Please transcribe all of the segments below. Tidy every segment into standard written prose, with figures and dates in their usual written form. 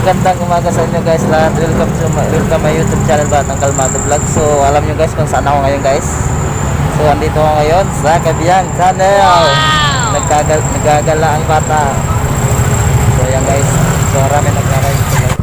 magandang umaga sa inyo guys lahat. Welcome my YouTube channel Batang Kalmado Vlog. So alam nyo guys kung saan ako ngayon guys. So andito ako ngayon sa Kabiyan Channel. Wow! Nagagala ang bata. So yan guys. So marami nagkakaroon dito guys.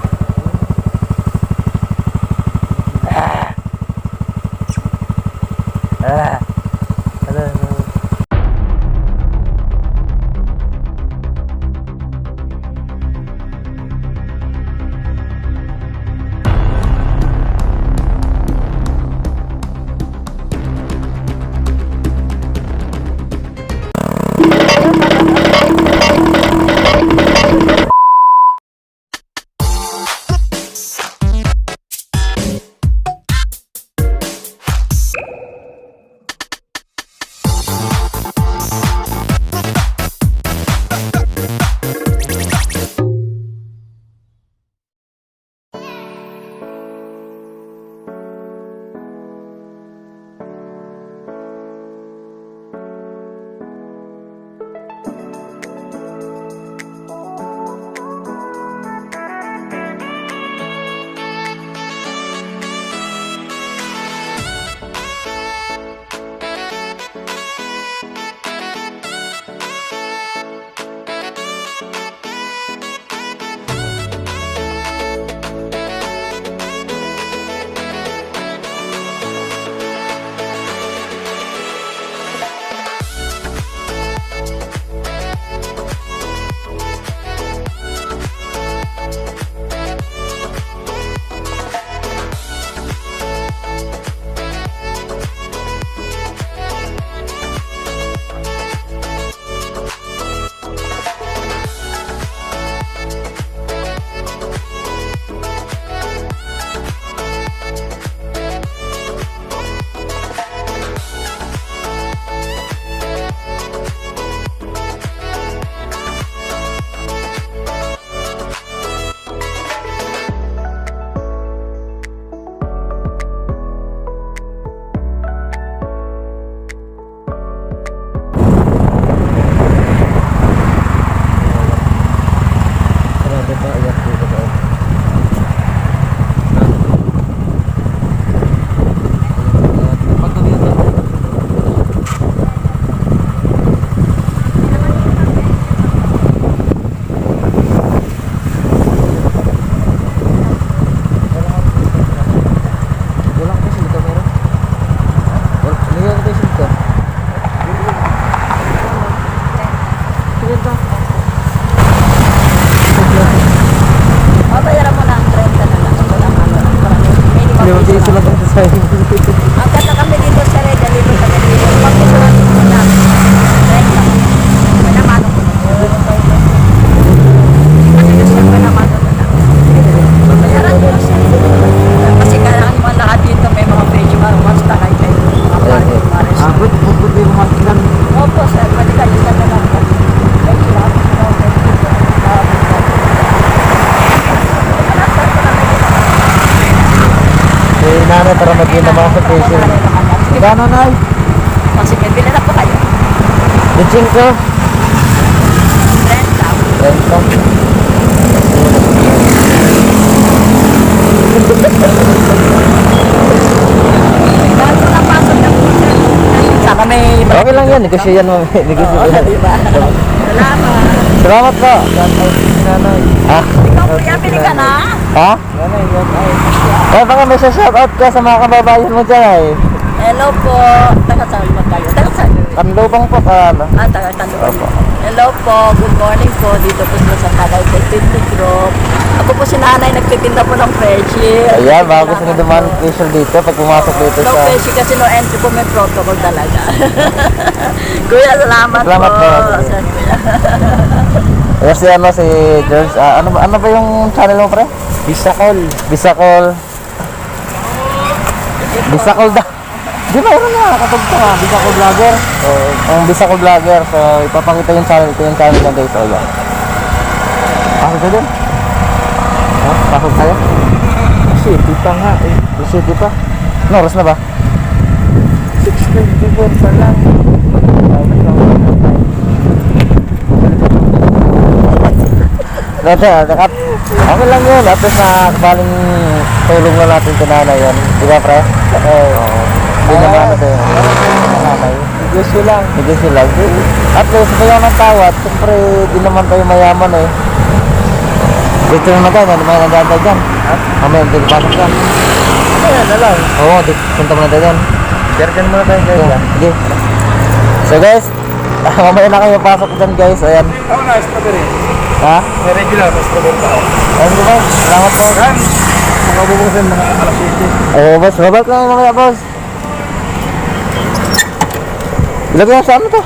Angkat na kami dito sa Red, dito sa Red. Pag-isuran ko na. Panamano ko na. Panamano ko na. Bayaran ko siya. Kasi kailangan naman lahat dito may mga page para basta kayo kayo. Opo sir, pwede kayo sa nalang. Page lang. Nanay para maging na mga facial. Gano nay? Kasi may bilhin na po kayo. Bitching ko? Rent lang. Bago na pasok na po sir. Saka may... Okay lang yan, negosyo yan mami. Negosyo yan. Diba? Salamat. Salamat po. Nanay. Ha? Ikaw kuya, pili ka na? Ha? Nanay, yan ay. Eh baka may shoutout ka sa mga kababayan mo dyan ay. Hello po. Taga-saan ba kayo? Taga-saan? Kanlubang po ka. Taga-Tanduan. Hello po. Good morning po. Dito po sa Tagay Tinti Group. Ako po si nanay, nagtitinda po ng facial. Ayan, bago sa dumaan facial dito pag pumasok dito No sa... facial kasi no entry po, may protocol talaga. Kuya, salamat Salamat po. Sir, kuya. Ayan si ano, si George. Ano ba yung channel mo pre? Bisacol. Bisacol. Bisacol da. Di ba yun na, katugtong ha? Bisacol Vlogger. Ang Bisacol Vlogger. So, ipapakita yung channel. Ito yung channel ng guys. So, yan. Pasok ka din? Ha? Pasok tayo? City pa nga eh. City pa? Ano, oras na ba? 6:24 pa lang. Nata, Okay lang yun. At least nakabaling tulong na natin kay nanay yun. Di ba, pre? Oo. Hindi naman ano din. Nanay. Negosyo lang. Negosyo lang. At least, kaya ng tawad. Siyempre, di naman tayo mayaman eh. Dito naman tayo. Ano may nagantay dyan? Mamaya, hindi pasok dyan. Ayan na lang. Oo, punta muna tayo dyan. Share ka muna tayo guys. Sige. So guys, mamaya na kayo pasok dyan guys. Ayan. Ako na, strawberry. Ha? May regular na strawberry pa ako. Ayun ko boss. Salamat po. Yan. Makabubusin mga alas 7. Oo boss, babalik lang yun mamaya boss. Ilagay lang sa ano to?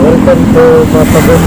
Welcome to Matagon.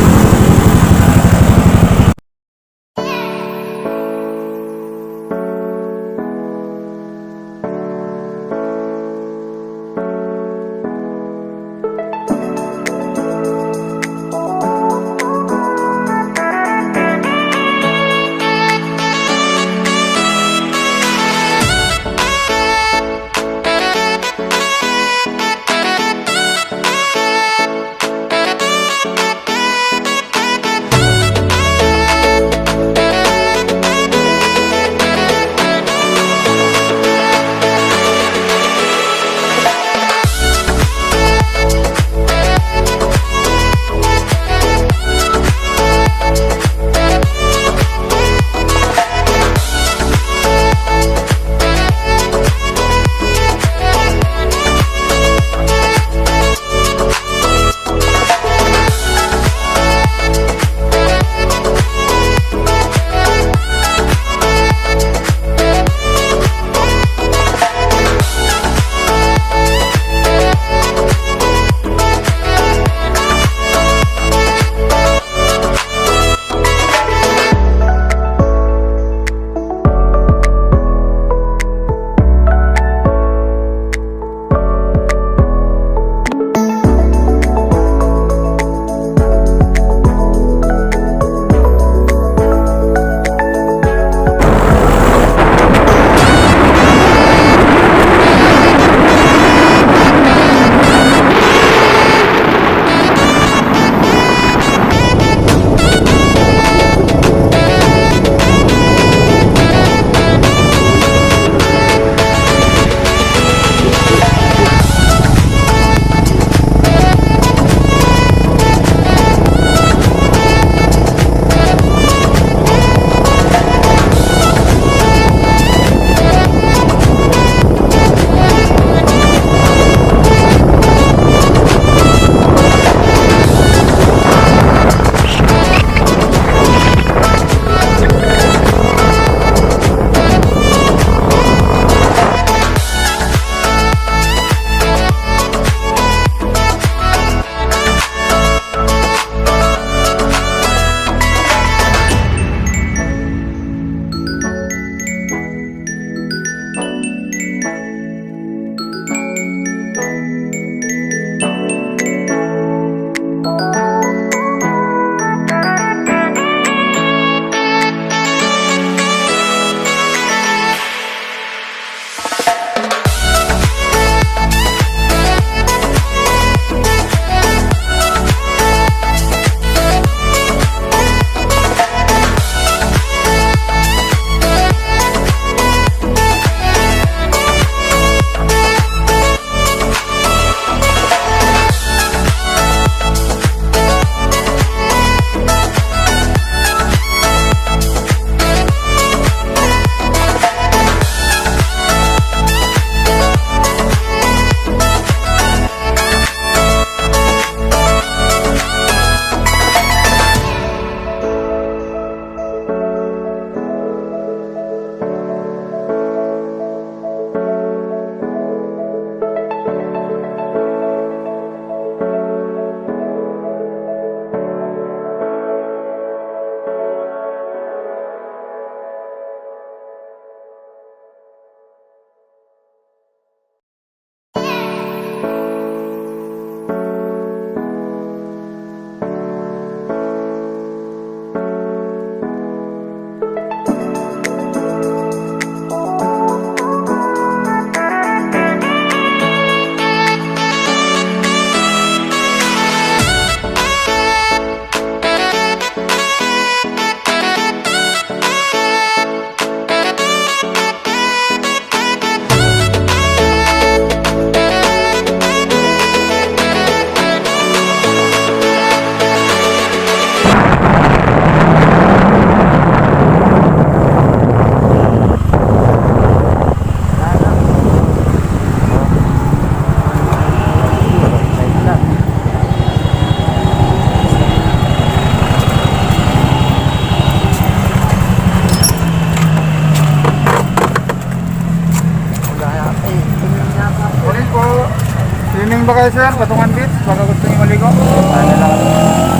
tayo sir, Batungan Beach. Baka gusto niyo maligo. Ano lang.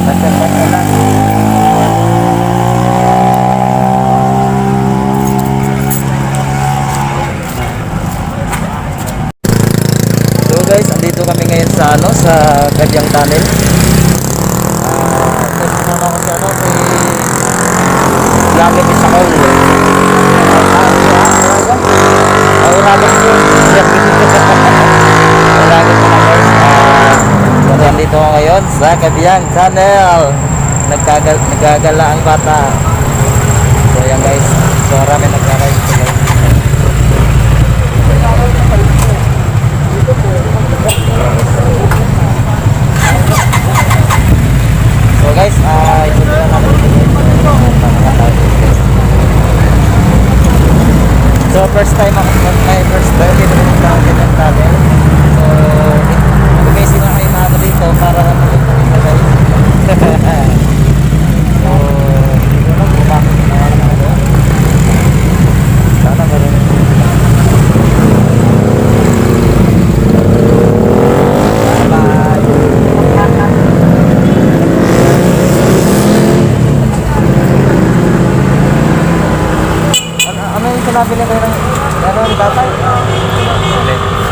Pasal lang. So guys, andito kami ngayon sa sa Kadyang Tunnel. Next na ako sa si Lagi Bisakol. Ay, ragas ko. Lagi ko na guys. So andito ako ngayon sa Kadyang Tunnel. Nagagala ang bata. So yan guys. So marami naglalakad dito guys. So guys, ito na namin so first time ako dito sa Kadyang Tunnel. So amazing na kayo na dito para makita nyo guys. So hindi ko lang kung bakit naman ako. Sana meron. Ano yung sinabi na kayo ng ano ni tatay?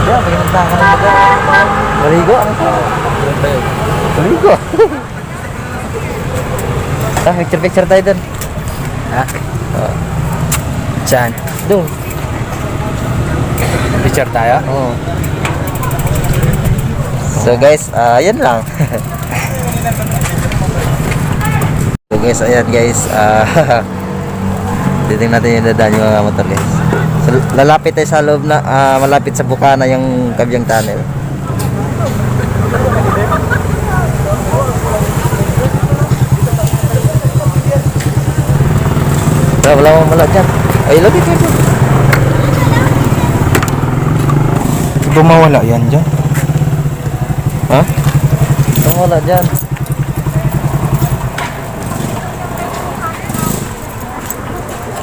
Yeah, pinagpunta ka ng lugar. Maligo? Ano siya? Maligo? Picture tayo dun. Ha? Saan? Dun. Picture tayo? Oo. So guys, yan lang. So guys, ayan guys. Titingnan natin yung dadaan yung mga motor guys. So, lalapit tayo sa loob na, malapit sa bukana yung Kabyang Tunnel. Wala dyan. Ay, lagi dito. Bumawala yan dyan. Ha? Wala dyan.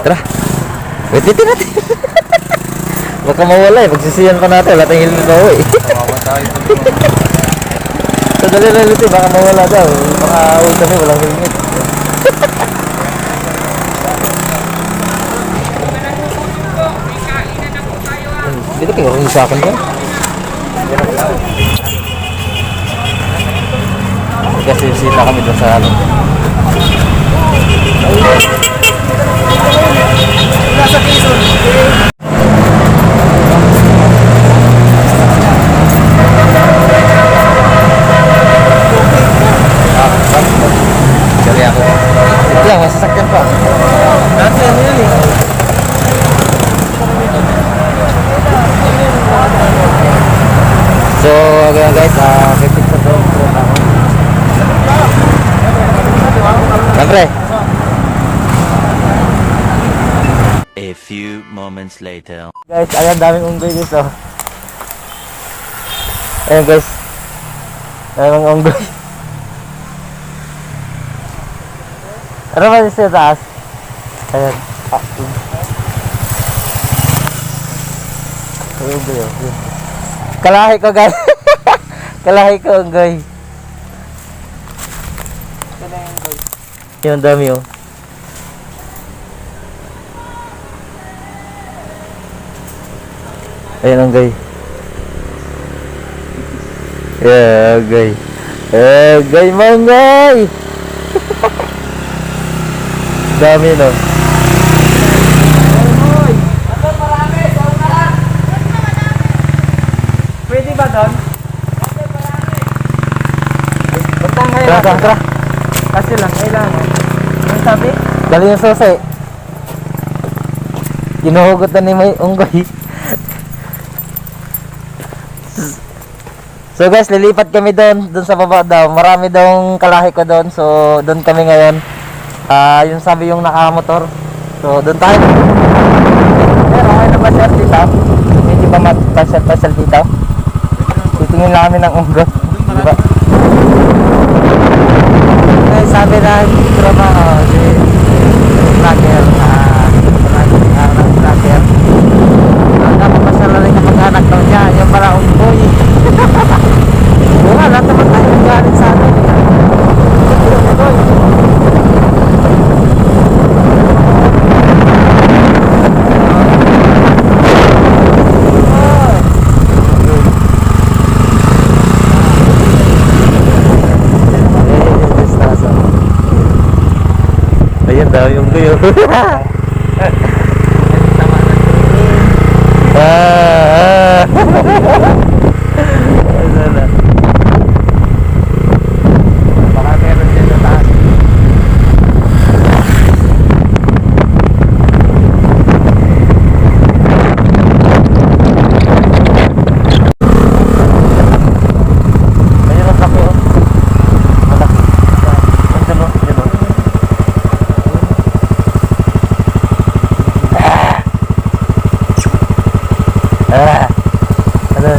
Tara. Wait natin. Baka mawala eh. Pagsisiyan pa natin. Wala tayong helmet bawa eh. Kawawa tayo. So dali na ulit eh. Baka mawala daw. Baka uwi kami. Walang helmet. Dito kayo rin sa akin dyan. Kasi sita kami doon sa halong. Nasa Quezon. Sorry ako. Ito lang, may sasakyan pa. Dati ano yan eh. So, again guys, pipicture daw po ako. Siyempre. A few moments later. Guys, ayan, daming unggoy dito. Ayan guys. Daming unggoy. Ano ba yung sa taas? Ayan. Ay, unggoy oh. Yun. Kalahi ko guys. Kalahi ko unggoy. Yung dami oh. Ayan unggoy. Yeah, unggoy. Unggoy manggoy. Dami no. Pwede ba doon? Bantang kayo Tara, natin. tara. Kasi lang, kailangan. Ang sabi? Dali yung susi. Ginuhugot na ni may unggoy. So guys, lilipat kami doon sa baba daw. Marami daw kalahi ko doon. So doon kami ngayon. Yung sabi yung nakamotor. So doon tayo. Pero okay na ba siya dito? Hindi ba mapasyal dito? Titingin lang kami ng unggoy. Di ba? Okay, sabi na trabaho si vlogger vlogger napapasal na rin kapag anak daw niya yung pala unggoy. Sama na training. Baka meron din sa taas. Ayun ang kape oh. Malaki. Andun oh, dyan oh. Ano.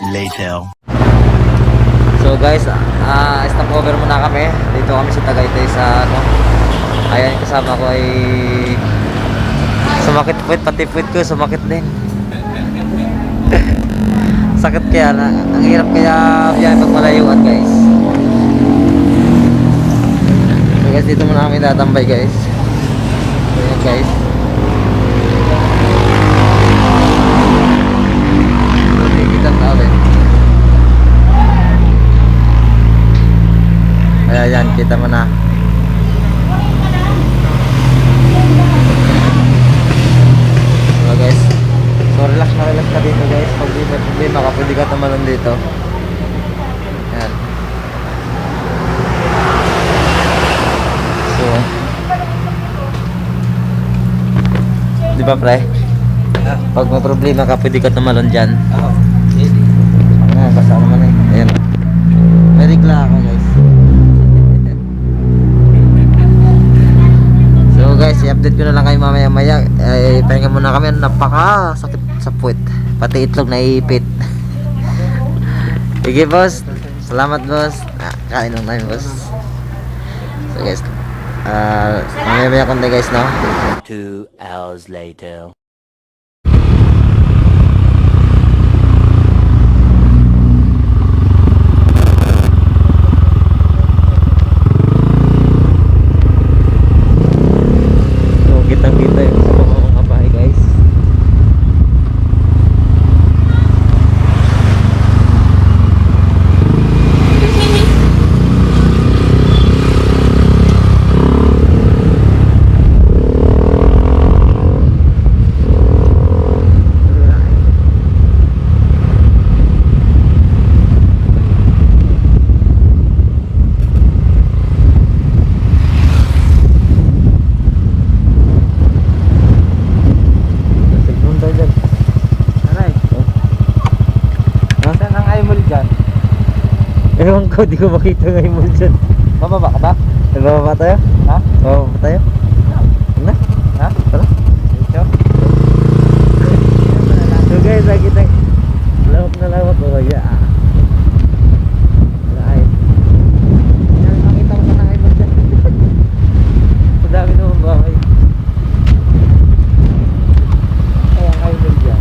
Later. So guys, stop over muna kami. Dito kami sa Tagaytay sa ano. Ayan, kasama ko ay sumakit puwit, pati puwit ko sumakit din. Sakit kaya na, ang hirap kaya biyahe pag malayuan guys. So guys, dito muna kami tatambay guys. Ayan guys. Kita tao din. Ayan, kita mo na. So guys, so relax ka dito guys. Pag may problema ka, pwede ka tumalon dito. Ayan. So, di ba pre? Pag may problema ka, pwede ka tumalon dyan. Ayan, basta naman eh. Ayan. May regla ako guys. So guys, i-update ko na lang kayo mamaya-maya. Pahinga muna kami. Napaka sakit sa puwit. Pati itlog na ipit. Sige boss. Salamat boss. Kain lang tayo boss. So guys, mamaya-maya konti guys no. 2 hours later. Kitang-kita yung sa mga bahay guys. Ewan ko, di ko makita ngayon mo dyan. Bababa ka ba? Bababa tayo? Ha? Bababa tayo? Na? Ha? Tara? Dito? So guys, nakita lawak na lawak ko kaya. Ay. Yan, nakita ko na ngayon mo dyan. Sa dami naman bahay. Kaya ngayon mo dyan.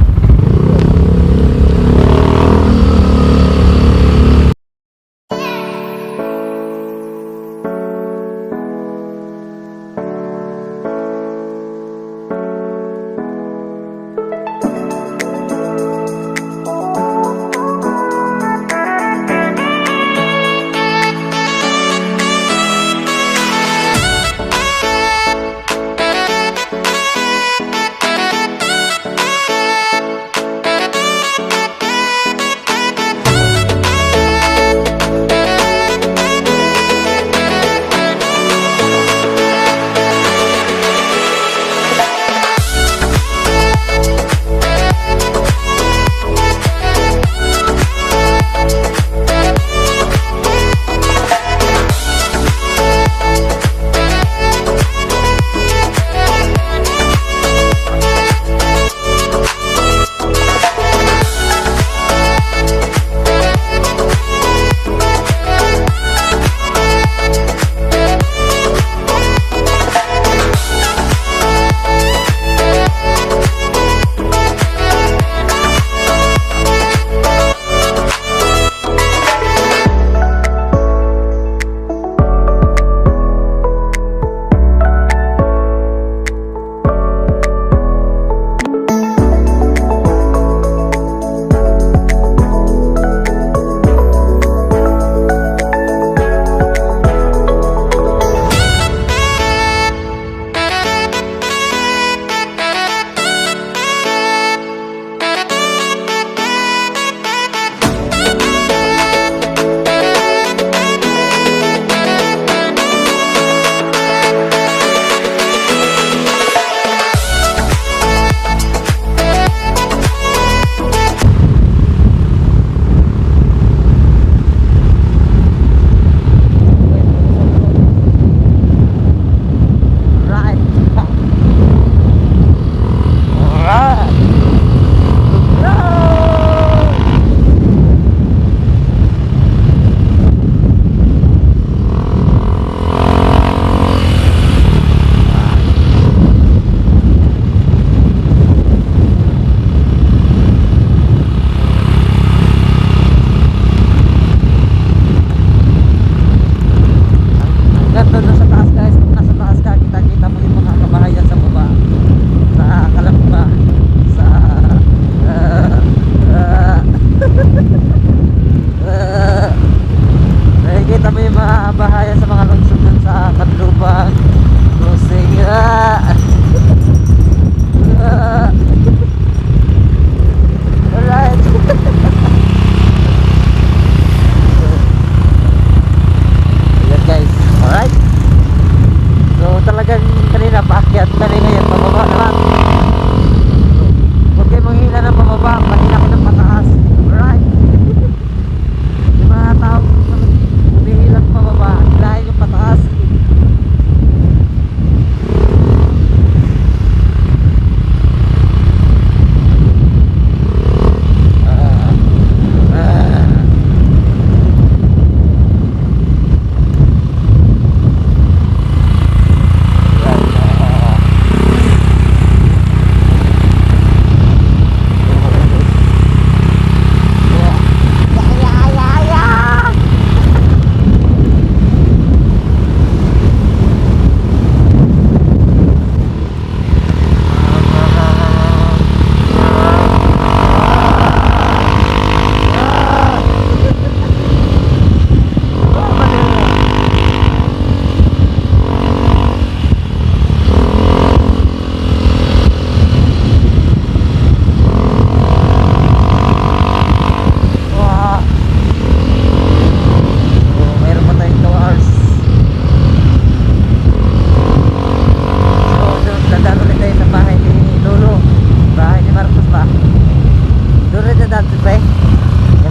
Nakikita mo yung mga bahayan sa mga lungsod dun sa Kanlubang crossing. Alright. Ayan guys, alright. So talagang kanina paakyat kami ngayon, pababa na lang. Huwag kayo manghila ng pababa, manghila ko ng pataas. Alright. Yung mga tao humihilang pababa, hilahin yung pataas.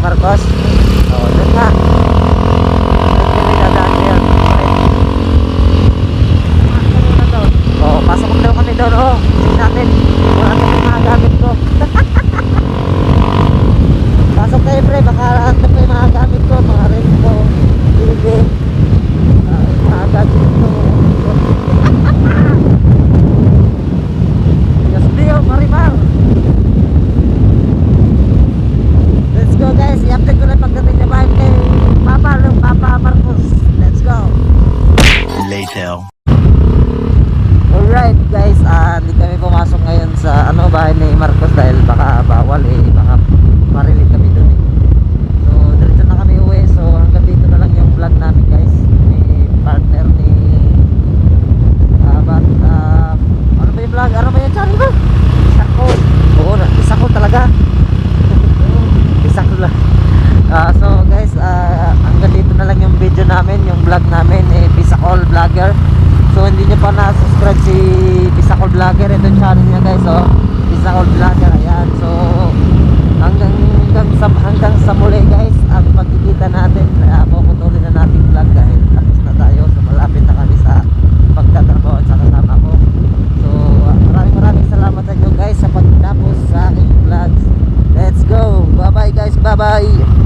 Marcos. Oh, doon na. Oh, pasok ko daw kami doon. Oh, tingnan natin. Wala kami mga gamit ko. Pasok kayo pre, baka ando pa yung mga gamit ko, mga rin ko. Hindi. Mga gamit ko. Yes, Leo, Marimar. Let's go guys, i-update ko na pagdating na bahay kay Papa Marcos. Let's go. Later. Alright guys, hindi kami pumasok ngayon sa bahay ni Marcos dahil baka bawal baka marilig kami dun So diretso na kami uwi, so hanggang dito na lang yung vlog namin guys. Ni partner ni ano ba yung vlog? Ano ba yung channel ko? Isako. Oo, Isako talaga. Isako lang. So guys, hanggang dito na lang yung video namin, yung vlog namin Bisacol Vlogger. So hindi nyo pa na-subscribe si Bisacol Vlogger, ito yung channel niya guys, oh. Bisacol Vlogger, ayan. So hanggang sa muli guys, ang pagkikita natin, puputuloy na natin vlog dahil tapos na tayo, so malapit na kami sa pagtatrabaho at sa kasama ko. So maraming salamat sa inyo guys sa pagtapos sa aking vlogs. Let's go, bye bye guys, bye bye.